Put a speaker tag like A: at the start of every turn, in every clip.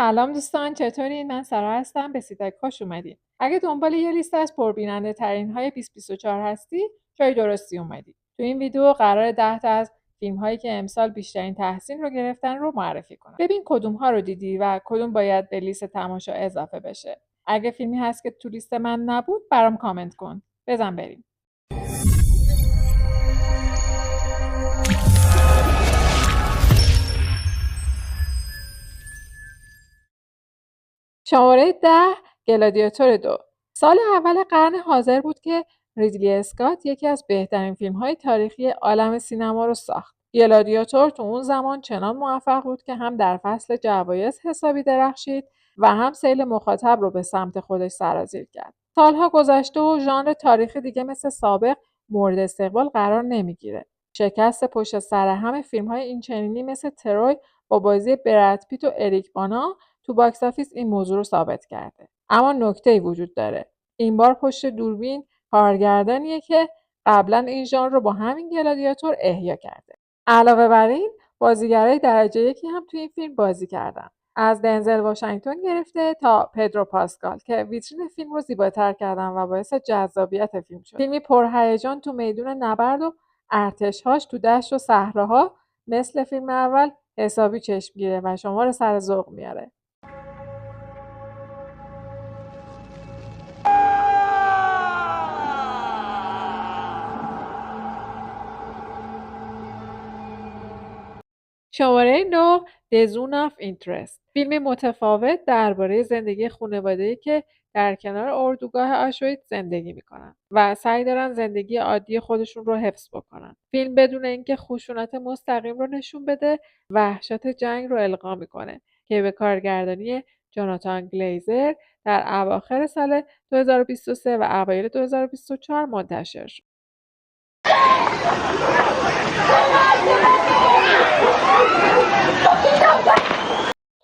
A: سلام دوستان، چطورین؟ من سارا هستم. به سیتک خوش اومدین. اگه دنبال یه لیست از پربیننده ترین های 2024 هستی، جای درستی اومدی. تو این ویدیو قرار 10 تا از فیلم هایی که امسال بیشترین تحسین رو گرفتن رو معرفی کنم. ببین کدوم ها رو دیدی و کدوم باید به لیست تماشا اضافه بشه. اگه فیلمی هست که تو لیست من نبود، برام کامنت کن. بزن بریم. شماره 10 گلادیاتور 2 سال اول قرن حاضر بود که ریدلی اسکات یکی از بهترین فیلم‌های تاریخی عالم سینما رو ساخت. گلادیاتور تو اون زمان چنان موفق بود که هم در فصل جوایز حسابی درخشید و هم سیل مخاطب رو به سمت خودش سرازیر کرد. سالها گذشته و ژانر تاریخی دیگه مثل سابق مورد استقبال قرار نمیگیره. شکست پشت سر هم فیلم‌های اینچنینی مثل تروی با بازی براد پیت و اریک بانا تو باکس آفیس این موضوع رو ثابت کرده. اما نکته‌ای وجود داره. این بار پشت دوربین کارگردانیه که قبلا این ژانر رو با همین گلادیاتور احیا کرده. علاوه بر این، بازیگرای درجه یکی هم توی این فیلم بازی کردن. از دنزل واشنگتن گرفته تا پدرو پاسکال که ویترین فیلم رو زیباتر کردن و باعث جذابیت فیلم شد. فیلمی پرهیجان تو میدون نبرد و ارتش‌هاش تو دشت و صحراها مثل فیلم اول حسابی چشمگیره و شما رو سر ذوق میاره. شماره 9 The Zone of Interest فیلمی متفاوت درباره زندگی خانواده‌ای که در کنار اردوگاه آشویتز زندگی میکنن و سعی دارن زندگی عادی خودشون رو حفظ بکنن. فیلم بدون اینکه خشونت مستقیم رو نشون بده، وحشت جنگ رو القا میکنه که به کارگردانی جوناتان گلیزر در اواخر سال 2023 و اوایل 2024 منتشر شد.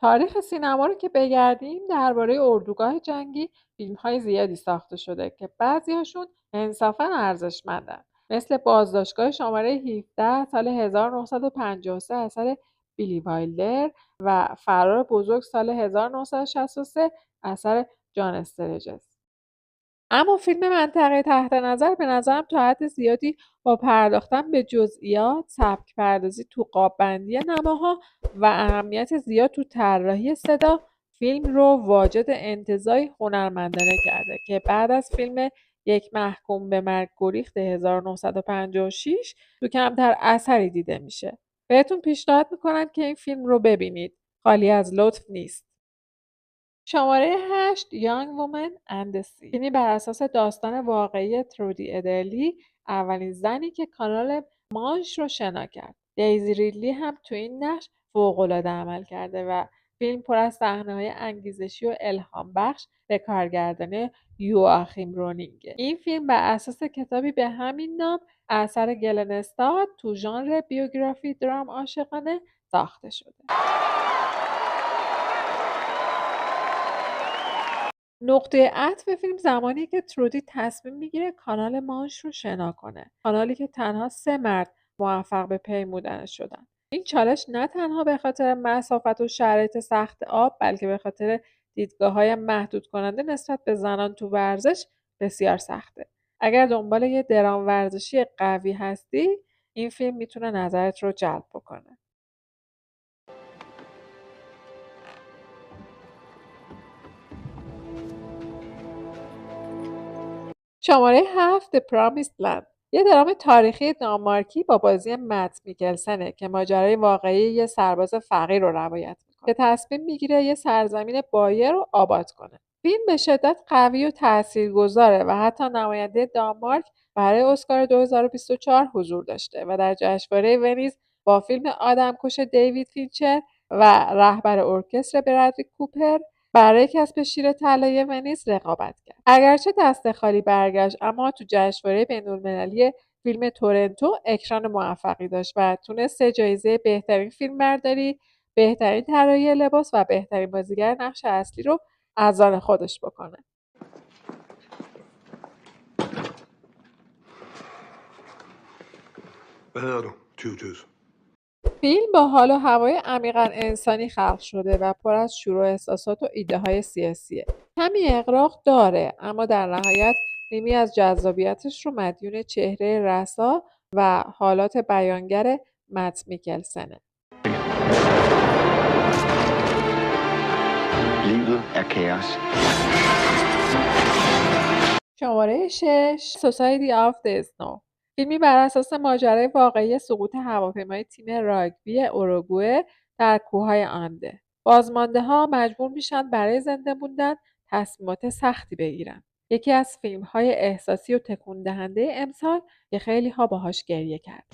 A: تاریخ سینما رو که بگردیم درباره اردوگاه جنگی فیلم‌های زیادی ساخته شده که بعضی‌هاشون انصافاً ارزشمندن. مثل بازداشتگاه شماره 17 سال 1953 اثر بیلی وایلدر و فرار بزرگ سال 1963 اثر جان استرجس. اما فیلم منطقه تحت نظر به نظرم تا حد زیادی با پرداختن به جزئیات، سبک پردازی تو قاب‌بندی نماها و اهمیت زیاد تو طراحی صدا فیلم رو واجد انتزاعی هنرمندانه کرده که بعد از فیلم یک محکوم به مرگ گریخت 1956 تو کمتر اثری دیده میشه. بهتون پیشنهاد میکنم که این فیلم رو ببینید. خالی از لطف نیست. شماره 8 Young Woman and the Sea فیلمی بر اساس داستان واقعی ترودی ادرلی، اولین زنی که کانال مانش رو شنا کرد. دیزی ریدلی هم تو این نقش فوق‌العاده عمل کرده و فیلم پر از صحنه‌های انگیزشی و الهام بخش به کارگردانی یواخیم رونینگه. این فیلم بر اساس کتابی به همین نام اثر گلن استاد تو ژانر بیوگرافی درام عاشقانه ساخته شده. نقطه عطف فیلم زمانیه که ترودی تصمیم میگیره کانال مانش رو شنا کنه. کانالی که تنها 3 مرد موفق به پیمودنش شدن. این چالش نه تنها به خاطر مسافت و شرایط سخت آب، بلکه به خاطر دیدگاه‌های محدود کننده نسبت به زنان تو ورزش بسیار سخته. اگر دنبال یه درام ورزشی قوی هستی، این فیلم میتونه نظرت رو جلب بکنه. شماره 7 The Promised Land یه درام تاریخی دانمارکی با بازی مت میکلسنه که ماجرای واقعی یه سرباز فقیر رو روایت میکنه که تصمیم میگیره یه سرزمین بایر رو آباد کنه. فیلم به شدت قوی و تاثیرگذاره و حتی نماینده دانمارک برای اسکار 2024 حضور داشته و در جشنواره ونیز با فیلم آدمکش دیوید فینچر و رهبر ارکستر برادلی کوپر برای کسب شیر طلای ونیز رقابت کرد. اگرچه دست خالی برگشت، اما تو جشنواره بین‌المللی فیلم تورنتو اکران موفقی داشت و تونست 3 جایزه بهترین فیلمبرداری، بهترین طراحی لباس و بهترین بازیگر نقش اصلی رو از آن خودش بکنه.
B: Hvad hedder du? 20.000.
A: فیلم با حال و هوای عمیقا انسانی خلق شده و پر از شور و احساسات و ایده های سیاسیه. کمی اغراق داره اما در نهایت نیمی از جذابیتش رو مدیون چهره رسا و حالات بیانگر مت میکلسنه.
B: Livet er kaos.
A: شماره 6 Society of the Snow فیلمی بر اساس ماجرای واقعی سقوط هواپیمای تیم راگبی اوروگوئه در کوههای آنده. بازمانده‌ها مجبور میشن برای زنده موندن تصمیمات سختی بگیرن. یکی از فیلم‌های احساسی و تکون دهنده امسال که خیلی ها باهاش گریه کرد.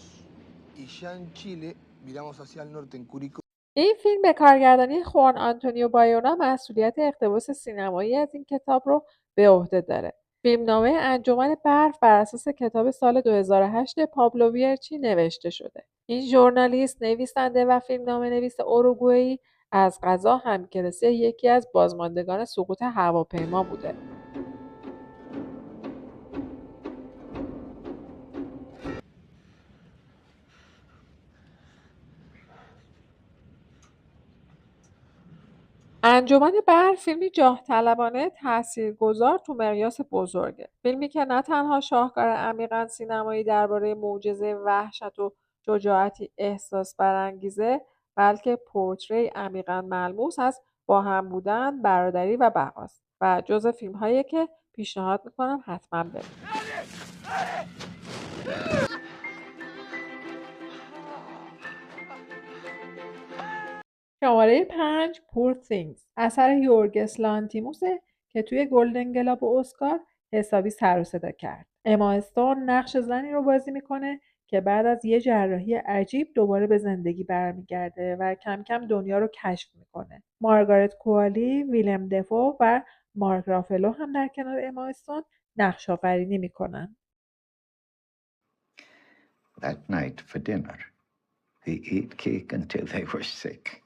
C: Y ya en Chile, miramos hacia el norte en Curicó.
A: این فیلم به کارگردانی خوان آنتونیو بایونا مسئولیت اقتباس سینمایی از این کتاب رو به عهده داره. فیلمنامه انجمن برف بر اساس کتاب سال 2008 پابلو ویرچی نوشته شده. این ژورنالیست، نویسنده و فیلمنامه‌نویس اوروگوئه‌ای از قضا همکلاسی یکی از بازماندگان سقوط هواپیما بوده. انجمن برف فیلمی جاه طلبانه تاثیرگذار تو مقیاس بزرگه. فیلمی که نه تنها شاهکار عمیقا سینمایی درباره معجزه وحشت و شجاعتی احساس برانگیزه بلکه پورتری عمیقا ملموس از با هم بودن، برادری و بقاست و جزو فیلم‌هایی که پیشنهاد میکنم حتما ببینید. شماره 5 پور things اثر یورگس لانتیموسه که توی گلدن گلاب و اسکار حسابی سر و صدا کرد. اما استون نقش زنی رو بازی میکنه که بعد از یه جراحی عجیب دوباره به زندگی برمیگرده و کم کم دنیا رو کشف میکنه. مارگارت کوالی، ویلم دفو و مارک رافلو هم در کنار اما استون نقش آفرینی میکنن.
B: That night for dinner, they ate cake until they were sick.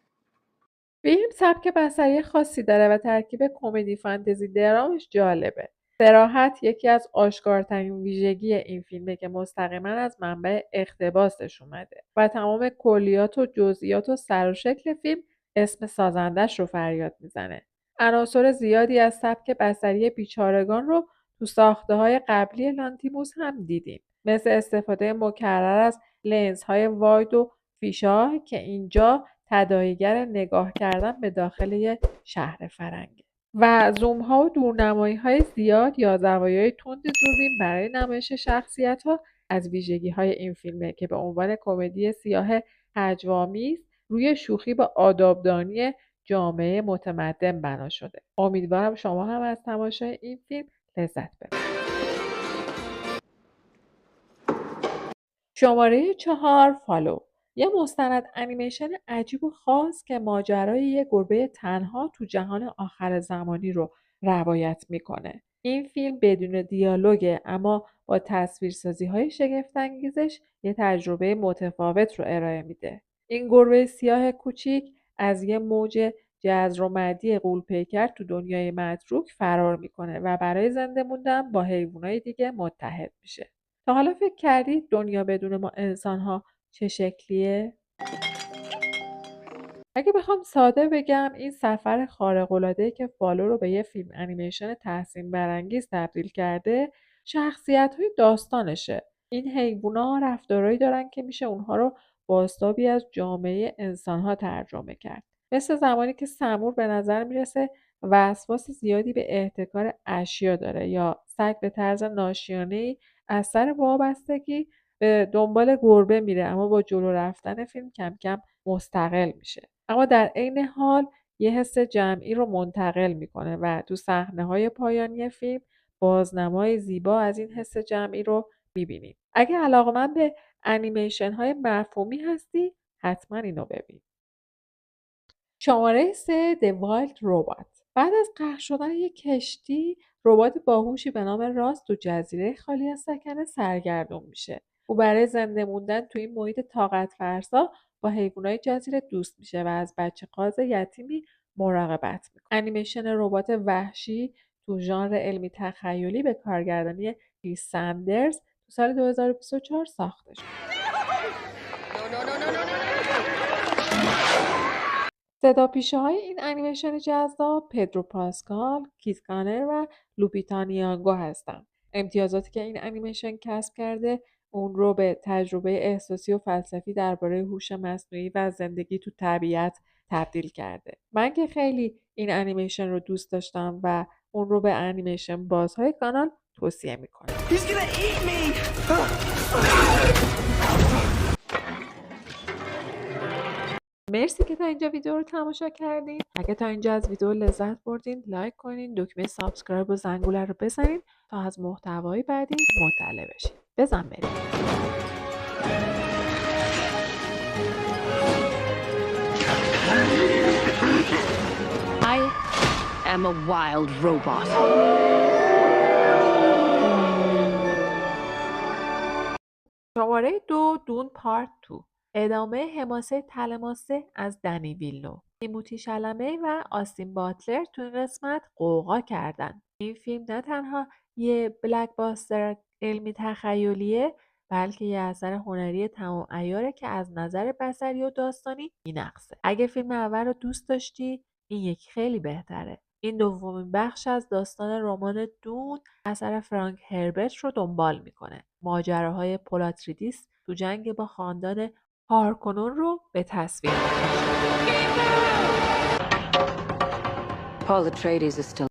A: فیلم سبک بصری خاصی داره و ترکیب کمدی فانتزی درامش جالبه. صراحت یکی از آشکارترین ویژگی این فیلمه که مستقیما از منبع اقتباسش اومده و تمام کلیات و جزئیات و سر و شکل فیلم اسم سازندش رو فریاد میزنه. عناصر زیادی از سبک بصری بیچارگان رو تو ساخته‌های قبلی لانتیموس هم دیدیم. مثل استفاده مکرر از لنزهای واید و فیشاه که اینجا تداعیگر نگاه کردن به داخل یه شهر فرنگه و زوم‌ها و دورنمایی‌های زیاد یا زوایای تند دوربین برای نمایش شخصیت‌ها از ویژگی‌های این فیلمه که به عنوان کمدی سیاه هجوآمیز روی شوخی با آدابدانی جامعه متمدن بنا شده. امیدوارم شما هم از تماشای این فیلم لذت ببرید. شماره 4 فالو یه مستند انیمیشن عجیب و خاص که ماجرای یه گربه تنها تو جهان آخر زمانی رو روایت میکنه. این فیلم بدون دیالوگه اما با تصویرسازی‌های شگفت‌انگیزش یه تجربه متفاوت رو ارائه میده. این گربه سیاه کوچیک از یه موج جزر غول‌پیکر تو دنیای متروک فرار میکنه و برای زنده موندن با حیوانات دیگه متحد میشه. تا حالا فکر کردید دنیا بدون ما انسان‌ها چه شکلیه؟ اگه بخوام ساده بگم این سفر خارق‌العاده‌ای که فالو رو به یه فیلم انیمیشن تحسین برانگیز تبدیل کرده، شخصیت‌های داستانشه. این حیوونا رفتارهایی دارن که میشه اونها رو بازتابی از جامعه انسان‌ها ترجمه کرد. مثل زمانی که سمور به نظر میرسه وسواس زیادی به احتکار اشیا داره یا سگ به طرز ناشیانه‌ای از سر وابستگی به دنبال گربه میره اما با جلو رفتن فیلم کم کم مستقل میشه. اما در عین حال یه حس جمعی رو منتقل میکنه و تو صحنه‌های پایانی فیلم بازنمای زیبا از این حس جمعی رو میبینیم. اگه علاقه‌مند به انیمیشن های مفهومی هستی حتما اینو ببین. شماره 3 The Wild Robot بعد از غرق شدن یک کشتی ربات باهوشی به نام راست تو جزیره خالی از سکنه سرگردون میشه. او برای زنده موندن تو این محیط طاقت فرسا با حیوانات جزیره دوست میشه و از بچه قاز یتیمی مراقبت میکنه. انیمیشن ربات وحشی تو ژانر علمی تخیلی به کارگردانی لی ساندرز تو سال 2024 ساخته شد. صداپیشه‌های این انیمیشن جذاب پدرو پاسکال، کیت کانر و لوپیتا نیانگو هستند. امتیازاتی که این انیمیشن کسب کرده اون رو به تجربه احساسی و فلسفی درباره هوش مصنوعی و زندگی تو طبیعت تبدیل کرده. من که خیلی این انیمیشن رو دوست داشتم و اون رو به انیمیشن بازهای کانال توصیه میکنم.
D: He's gonna eat me!
A: مرسی که تا اینجا ویدیو رو تماشا کردین. اگه تا اینجا از ویدیو لذت بردین لایک کنین، دکمه سابسکرایب و زنگوله رو بزنین تا از محتوای بعدی مطلع بشین. بزن بریم.
E: I am a wild robot.
A: شماره 2 دون پارت 2 ادامه حماسه تلماسه از دنی ویلنو. تیموتی شلمه و آستین باتلر تو این قسمت غوغا کردن. این فیلم نه تنها یه بلک باستر علمی تخیلیه بلکه یه اثر هنری تمام عیاره که از نظر بصری و داستانی بی‌نقصه. اگه فیلم اول رو دوست داشتی این یکی خیلی بهتره. این دومین بخش از داستان رمان دون اثر فرانک هربرت رو دنبال میکنه. ماجراهای پولاتریدیس تو جنگ با خاندان هارکونن رو به تصویر می‌کشه.
E: Paul Atreides is still.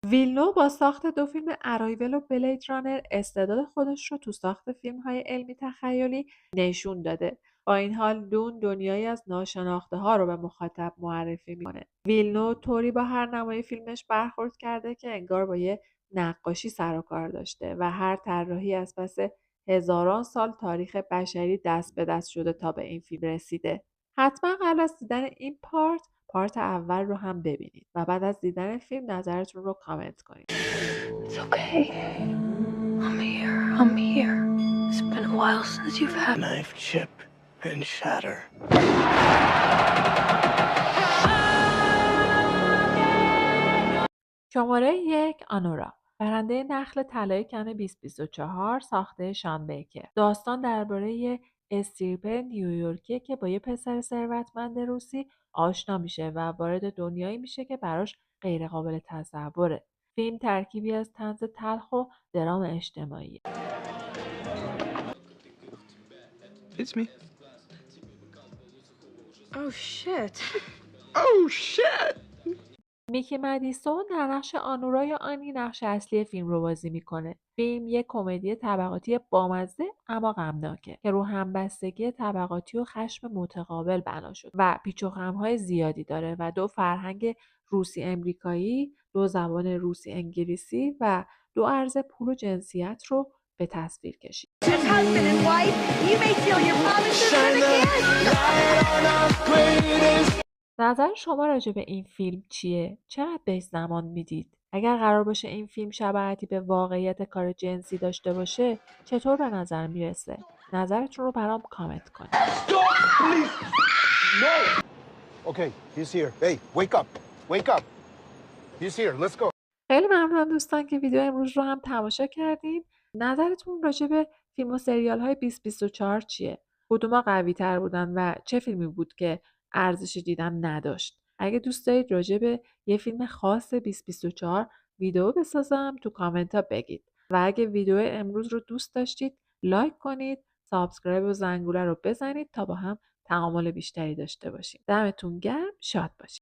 A: ویلنو با ساخت دو فیلم ارایول و بلید رانر استعداد خودش رو تو ساخت فیلم‌های علمی تخیلی نشون داده. با این حال دون دنیایی از ناشناخته ها رو به مخاطب معرفی میکنه. ویلنو طوری با هر نمای فیلمش برخورد کرده که انگار با یه نقاشی سر و کار داشته و هر طراحی از پس هزاران سال تاریخ بشری دست به دست شده تا به این فیلم رسیده. حتما قبل از دیدن این پارت اول رو هم ببینید و بعد از دیدن فیلم نظرتون رو کامنت کنید.
E: It's okay. I'm here. I'm here. It's been a while since you've had.
C: Knife, chip, and shatter.
A: شماره 1 آنورا برنده نخل طلای کن 2024 ساخته شان بیکر. داستان درباره استریپر نیویورکی که با یه پسر ثروتمند روسی آشنا میشه و وارد دنیایی میشه که براش غیر قابل تصوره. فیلم ترکیبی از طنز تلخ و درام اجتماعی.
C: It's me.
E: Oh shit.
C: Oh shit!
A: میکی مدیسون در نقش آنورا یا آنی نقش اصلی فیلم رو بازی میکنه. فیلم یک کمدی طبقاتی بامزه اما غمناکه که رو همبستگی طبقاتی و خشم متقابل بنا شد و پیچ و خم‌های زیادی داره و دو فرهنگ روسی امریکایی، دو زبان روسی انگلیسی و دو ارز پول و جنسیت رو به تصویر کشید.
D: Husband and wife, you may steal your promises to the kids!
A: نظر شما راجع به این فیلم چیه؟ چقدر بهش زمان میدید؟ اگر قرار باشه این فیلم شباهتی به واقعیت کار جنسی داشته باشه چطور به نظر میرسه؟ نظرتون رو برام کامنت کنید.
C: Please! No! Okay, he's here. Hey, wake up! Wake up! He's here. Let's go.
A: خیلی ممنونم دوستان که ویدیو امروز رو هم تماشا کردین. نظرتون راجع به فیلم و سریال های 2024 چیه؟ کدوما قوی تر بودن و چه فیلمی بود که ارزش دیدن نداشت؟ اگه دوست دارید راجع به یه فیلم خاص 2024 ویدیو بسازم تو کامنت ها بگید. و اگه ویدیو امروز رو دوست داشتید لایک کنید، سابسکرایب و زنگوله رو بزنید تا با هم تعامل بیشتری داشته باشیم. دمتون گرم، شاد باشید.